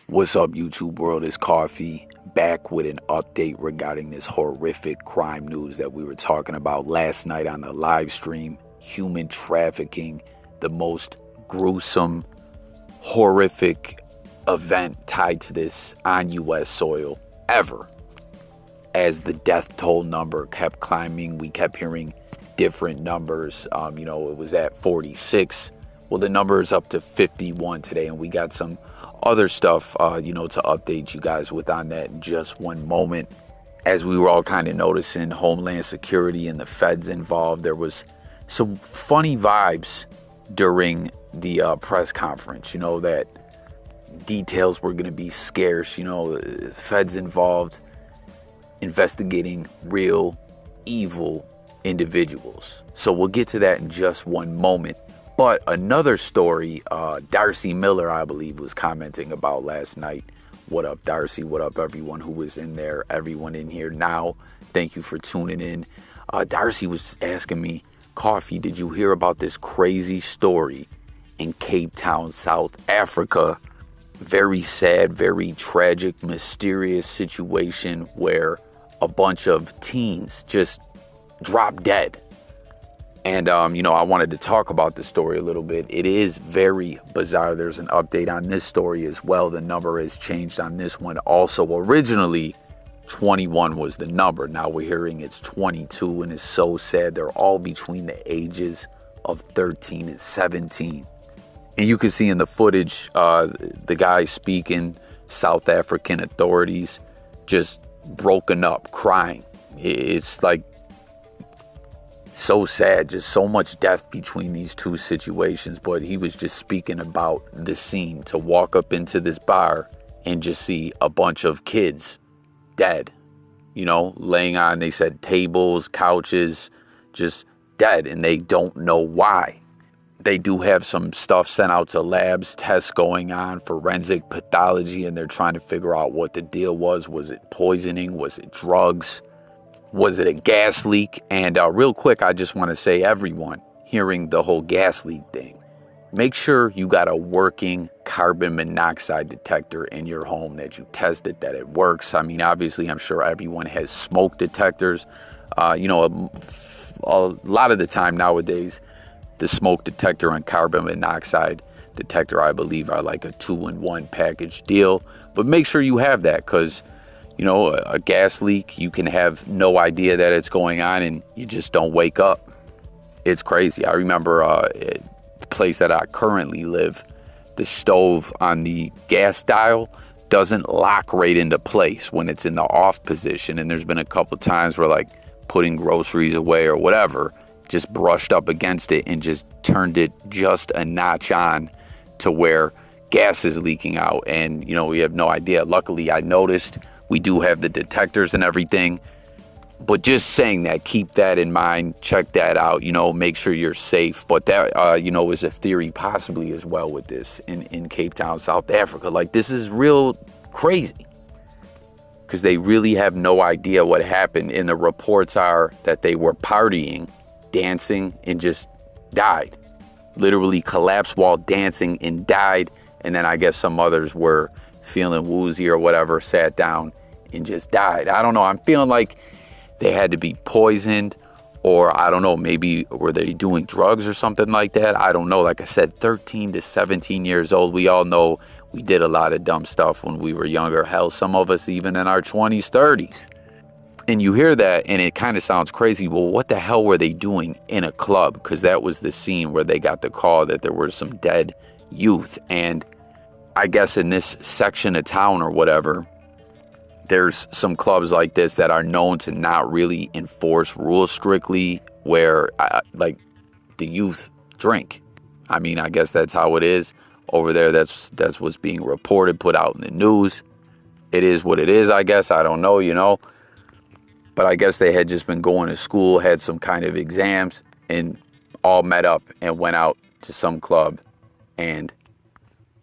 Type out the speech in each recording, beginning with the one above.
What's up, YouTube world? It's Coffee back with an update regarding this horrific crime news that we were talking about last night on the live stream. Human trafficking, the most gruesome, horrific event tied to this on U.S. soil ever. As the death toll number kept climbing, we kept hearing different numbers. It was at 46. Well, the number is up to 51 today, and we got some other stuff, to update you guys with on that in just one moment. As we were all kind of noticing, Homeland Security and the feds involved, there was some funny vibes during the press conference, that details were going to be scarce, feds involved investigating real evil individuals. So we'll get to that in just one moment. But another story, Darcy Miller, I believe, was commenting about last night. What up, Darcy? What up, everyone who was in there, everyone in here now? Thank you for tuning in. Darcy was asking me, Coffee, did you hear about this crazy story in Cape Town, South Africa? Very sad, very tragic, mysterious situation where a bunch of teens just dropped dead. And, I wanted to talk about the story a little bit. It is very bizarre. There's an update on this story as well. The number has changed on this one. Also, originally, 21 was the number. Now we're hearing it's 22, and it's so sad. They're all between the ages of 13 and 17. And you can see in the footage, the guy speaking, South African authorities, just broken up, crying. It's like so sad, just so much death between these two situations. But he was just speaking about the scene, to walk up into this bar and just see a bunch of kids dead, laying on, they said, tables, couches, just dead, and they don't know why. They do have some stuff sent out to labs, tests going on, forensic pathology, and they're trying to figure out what the deal was. Was it poisoning? Was it drugs? Was it a gas leak? And real quick, I just want to say, everyone hearing the whole gas leak thing, make sure you got a working carbon monoxide detector in your home, that you tested, that it works. I mean, obviously, I'm sure everyone has smoke detectors. A lot of the time nowadays, the smoke detector and carbon monoxide detector, I believe, are like a 2-in-1 package deal. But make sure you have that, because a gas leak, you can have no idea that it's going on and you just don't wake up. It's crazy. I remember the place that I currently live, the stove on the gas dial doesn't lock right into place when it's in the off position. And there's been a couple times where, like, putting groceries away or whatever, just brushed up against it and just turned it just a notch on to where gas is leaking out. And, we have no idea. Luckily, I noticed we do have the detectors and everything. But just saying that, keep that in mind. Check that out. Make sure you're safe. But that, is a theory possibly as well with this in Cape Town, South Africa. Like, this is real crazy, because they really have no idea what happened. And the reports are that they were partying, dancing, and just died. Literally collapsed while dancing and died. And then I guess some others were feeling woozy or whatever, sat down and just died. I don't know. I'm feeling like they had to be poisoned, or I don't know, maybe were they doing drugs or something like that? I don't know. Like I said, 13 to 17 years old. We all know we did a lot of dumb stuff when we were younger. Hell, some of us even in our 20s, 30s. And you hear that and it kind of sounds crazy. Well, what the hell were they doing in a club? Because that was the scene where they got the call that there were some dead youth. And I guess in this section of town or whatever, there's some clubs like this that are known to not really enforce rules strictly, where like the youth drink. I mean, I guess that's how it is over there. That's what's being reported, put out in the news. It is what it is, I guess. I don't know, But I guess they had just been going to school, had some kind of exams, and all met up and went out to some club, and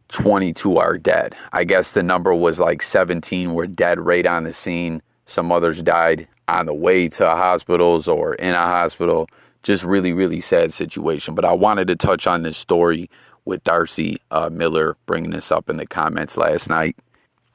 22 are dead. I guess the number was like 17 were dead right on the scene. Some others died on the way to hospitals or in a hospital. Just really, really sad situation. But I wanted to touch on this story with Darcy Miller bringing this up in the comments last night.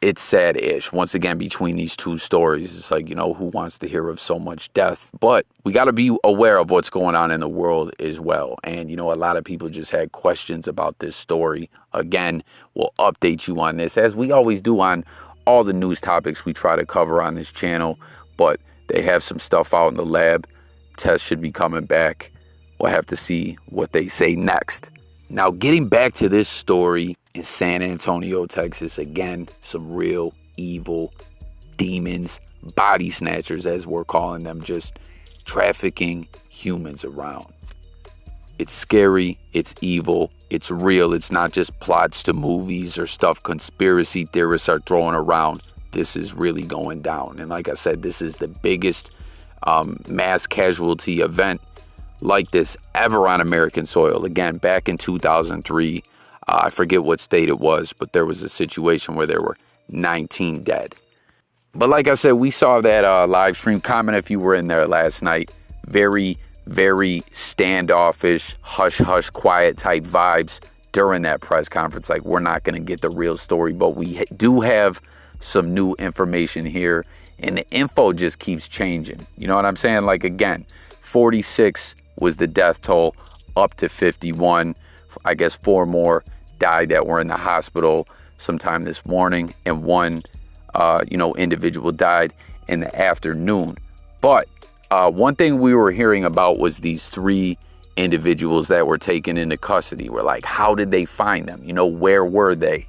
It's sad-ish. Once again, between these two stories, it's like, who wants to hear of so much death? But we got to be aware of what's going on in the world as well. And, a lot of people just had questions about this story. Again, we'll update you on this, as we always do on all the news topics we try to cover on this channel. But they have some stuff out in the lab. Tests should be coming back. We'll have to see what they say next. Now, getting back to this story in San Antonio, Texas, again, some real evil demons, body snatchers, as we're calling them, just trafficking humans around. It's scary, it's evil, it's real. It's not just plots to movies or stuff conspiracy theorists are throwing around. This is really going down. And like I said, this is the biggest mass casualty event like this ever on American soil. Again, back in 2003, I forget what state it was, but there was a situation where there were 19 dead. But like I said, we saw that live stream. Comment if you were in there last night. Very, very standoffish, hush-hush, quiet type vibes during that press conference. Like, we're not going to get the real story, but we do have some new information here. And the info just keeps changing. You know what I'm saying? Like, again, 46 was the death toll, up to 51. I guess 4 more died that were in the hospital sometime this morning, and one individual died in the afternoon. But one thing we were hearing about was these 3 individuals that were taken into custody. We're like, how did they find them? Where were they?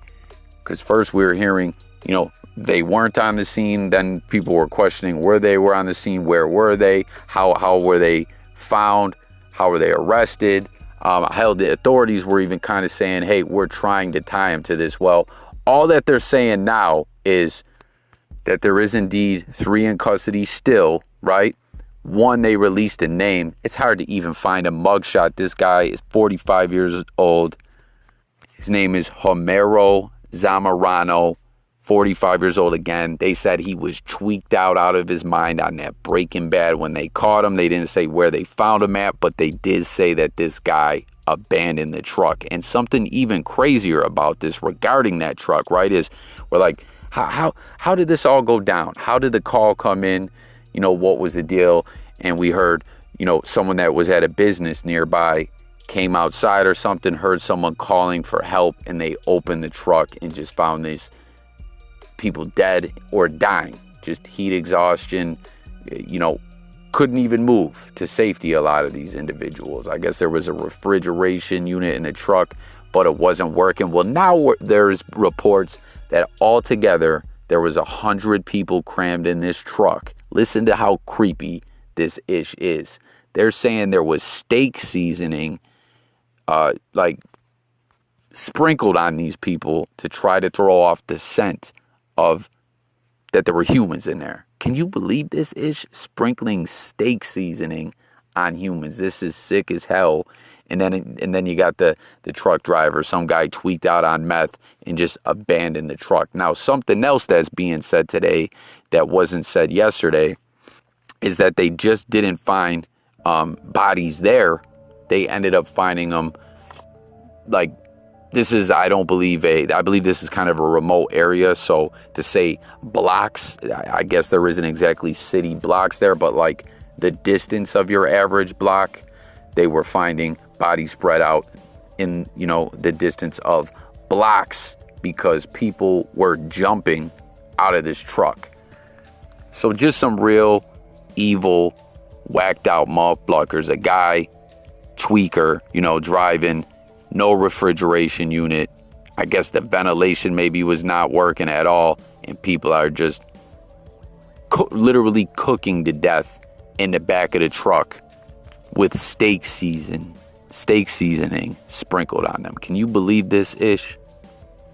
Because first we were hearing, they weren't on the scene. Then people were questioning where they were on the scene. Where were they? How were they found? How were they arrested? Hell, the authorities were even kind of saying, hey, we're trying to tie him to this. Well, all that they're saying now is that there is indeed 3 in custody still, right? 1, they released a name. It's hard to even find a mugshot. This guy is 45 years old. His name is Homero Zamorano, 45 years old again. They said he was tweaked out of his mind on that Breaking Bad. When they caught him, they didn't say where they found him at, but they did say that this guy abandoned the truck. And something even crazier about this regarding that truck, right, is we're like, how did this all go down? How did the call come in? What was the deal? And we heard, someone that was at a business nearby came outside or something, heard someone calling for help, and they opened the truck and just found these people dead or dying, just heat exhaustion, couldn't even move to safety. A lot of these individuals, I guess there was a refrigeration unit in the truck, but it wasn't working. Well, now there's reports that altogether there was 100 people crammed in this truck. Listen to how creepy this ish is. They're saying there was steak seasoning sprinkled on these people to try to throw off the scent of that there were humans in there. Can you believe this ish? Sprinkling steak seasoning on humans. This is sick as hell. And then you got the truck driver, some guy tweaked out on meth and just abandoned the truck. Now, something else that's being said today that wasn't said yesterday is that they just didn't find bodies there. They ended up finding them this is, I believe this is kind of a remote area. So to say blocks, I guess there isn't exactly city blocks there, but like the distance of your average block, they were finding bodies spread out in, the distance of blocks because people were jumping out of this truck. So just some real evil, whacked out motherfuckers. A guy, tweaker, driving, no refrigeration unit. I guess the ventilation maybe was not working at all, and people are just literally cooking to death in the back of the truck with steak seasoning sprinkled on them. Can you believe this ish?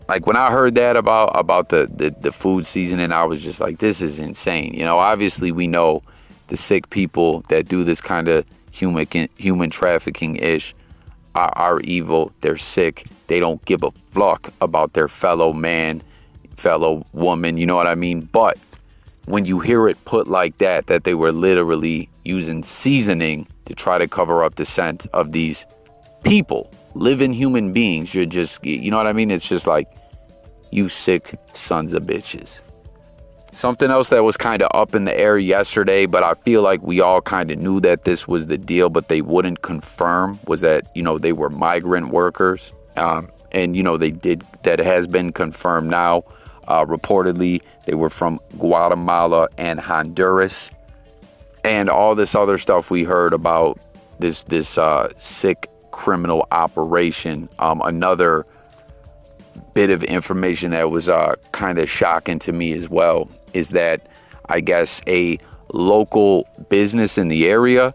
Like, when I heard that about the food seasoning, I was just like, this is insane. Obviously we know the sick people that do this kind of human trafficking ish are evil. They're sick. They don't give a fuck about their fellow man, fellow woman. You know what I mean? But when you hear it put like that they were literally using seasoning to try to cover up the scent of these people, living human beings. You're just, you know what I mean? It's just like, you sick sons of bitches. Something else that was kind of up in the air yesterday, but I feel like we all kind of knew that this was the deal, but they wouldn't confirm, was that, they were migrant workers. And, that has been confirmed now. Reportedly, they were from Guatemala and Honduras. And all this other stuff we heard about this sick criminal operation. Another bit of information that was kind of shocking to me as well is that I guess a local business in the area,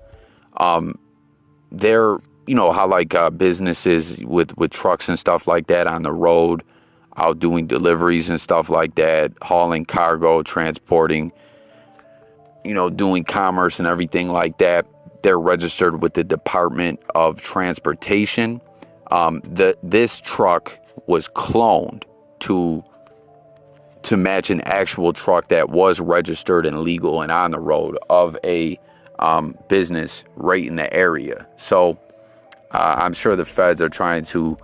they're, how like businesses with trucks and stuff like that on the road, out doing deliveries and stuff like that, hauling cargo, transporting, doing commerce and everything like that. They're registered with the Department of Transportation. This truck was cloned to match an actual truck that was registered and legal and on the road of a business right in the area. So I'm sure the feds are trying to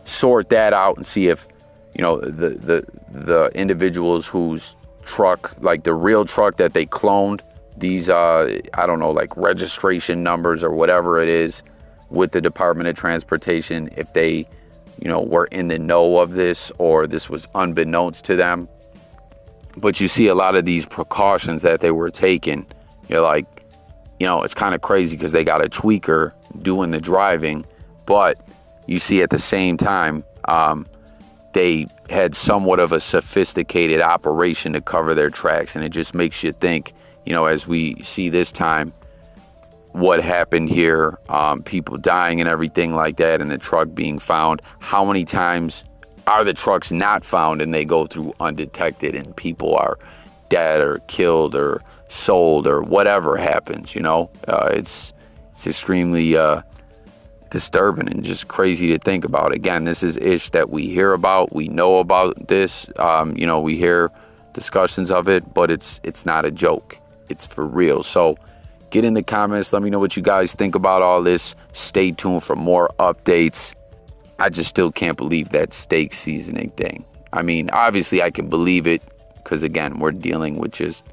sort that out and see if the individuals whose truck, like the real truck that they cloned, these I don't know, like registration numbers or whatever it is with the Department of Transportation, if they were in the know of this or this was unbeknownst to them. But you see a lot of these precautions that they were taking. You're like, it's kind of crazy because they got a tweaker doing the driving, but you see at the same time, they had somewhat of a sophisticated operation to cover their tracks. And it just makes you think, as we see this time, what happened here, people dying and everything like that, and the truck being found. How many times are the trucks not found and they go through undetected and people are dead or killed or sold or whatever happens, it's extremely disturbing and just crazy to think about. Again, this is ish that we hear about. We know about this. We hear discussions of it, but it's not a joke. It's for real. So get in the comments. Let me know what you guys think about all this. Stay tuned for more updates. I just still can't believe that steak seasoning thing. I mean, obviously I can believe it because, again, we're dealing with just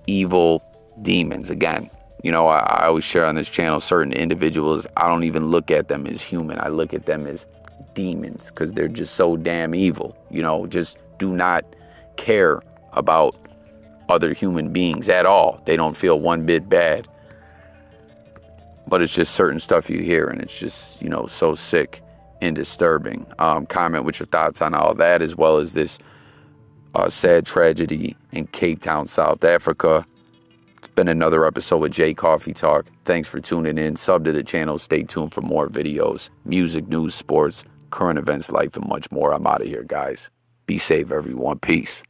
evil demons. Again, I always share on this channel certain individuals. I don't even look at them as human. I look at them as demons because they're just so damn evil. Just do not care about other human beings at all. They don't feel one bit bad. But it's just certain stuff you hear, and it's just, so sick and disturbing. Comment with your thoughts on all that, as well as this sad tragedy in Cape Town, South Africa. It's been another episode with J Coffee Talk. Thanks for tuning in. Sub to the channel. Stay tuned for more videos, music, news, sports, current events, life, and much more. I'm out of here, guys. Be safe, everyone. Peace.